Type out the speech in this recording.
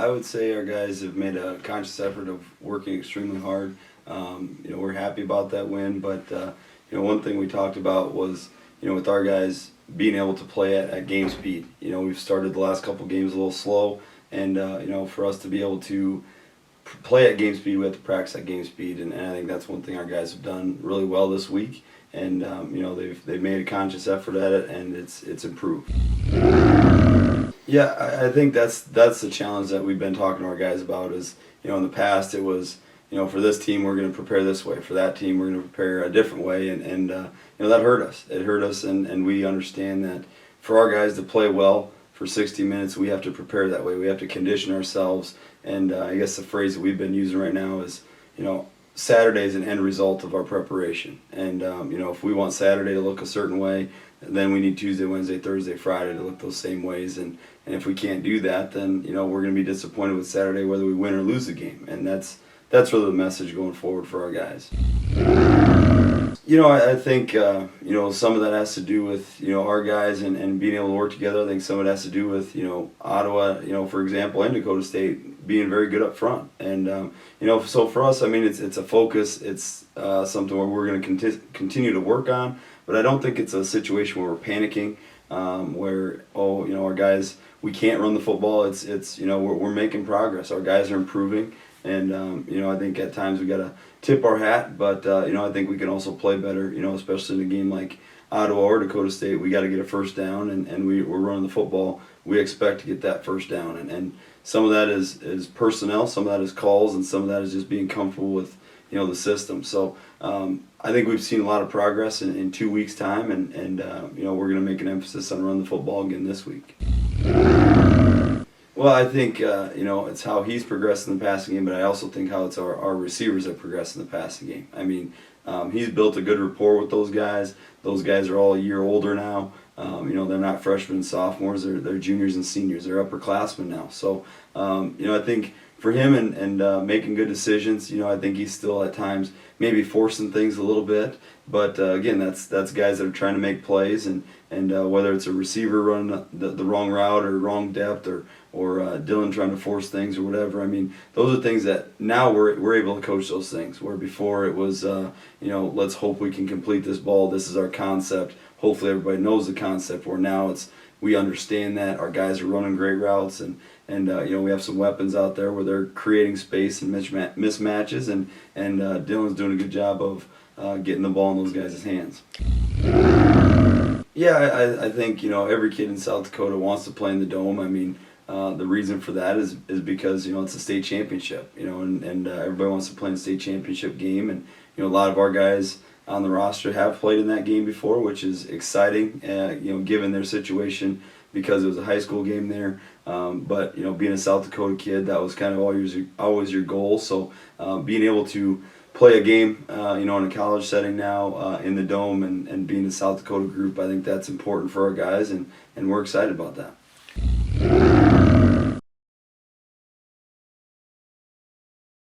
I would say our guys have made a conscious effort of working extremely hard. We're happy about that win, but one thing we talked about was, with our guys being able to play at game speed. We've started the last couple games a little slow, and for us to be able to play at game speed, we have to practice at game speed, and I think that's one thing our guys have done really well this week. And they've made a conscious effort at it, and it's improved. Yeah, I think that's the challenge that we've been talking to our guys about. Is in the past it was for this team we're going to prepare this way, for that team we're going to prepare a different way, and that hurt us. It hurt us, and we understand that for our guys to play well for 60 minutes, we have to prepare that way. We have to condition ourselves, and I guess the phrase that we've been using right now is Saturday is an end result of our preparation, and if we want Saturday to look a certain way, then we need Tuesday, Wednesday, Thursday, Friday to look those same ways, and if we can't do that, then we're going to be disappointed with Saturday whether we win or lose the game, and that's really the message going forward for our guys. I think some of that has to do with our guys and being able to work together. I think some of it has to do with Ottawa, for example, and Dakota State being very good up front. And so for us, I mean, it's a focus. It's something where we're going to continue to work on. But I don't think it's a situation where we're panicking, where our guys, we can't run the football. It's we're making progress. Our guys are improving. And I think at times we got to tip our hat, but I think we can also play better. Especially in a game like Ottawa or Dakota State, we got to get a first down, and we're running the football. We expect to get that first down, and some of that is personnel, some of that is calls, and some of that is just being comfortable with the system. So I think we've seen a lot of progress in 2 weeks' time, and we're going to make an emphasis on running the football again this week. Well, I think it's how he's progressed in the passing game, but I also think how it's our receivers have progressed in the passing game. I mean, he's built a good rapport with those guys. Those guys are all a year older now. They're not freshmen and sophomores. They're juniors and seniors. They're upperclassmen now. So, I think for him and making good decisions, I think he's still at times maybe forcing things a little bit. But again, that's guys that are trying to make plays, and whether it's a receiver running the wrong route or wrong depth, or Dylan trying to force things or whatever. I mean, those are things that now we're able to coach those things. Where before it was, let's hope we can complete this ball. This is our concept. Hopefully everybody knows the concept. Where now we understand that our guys are running great routes, and we have some weapons out there where they're creating space and mismatches, and Dylan's doing a good job of getting the ball in those guys' hands. Yeah, I think every kid in South Dakota wants to play in the Dome. I mean, the reason for that is because it's a state championship, and everybody wants to play in a state championship game, and a lot of our guys on the roster have played in that game before, which is exciting, given their situation, because it was a high school game there. But being a South Dakota kid, that was kind of always your goal. So being able to play a game, in a college setting now in the Dome, and being a South Dakota group, I think that's important for our guys, and we're excited about that.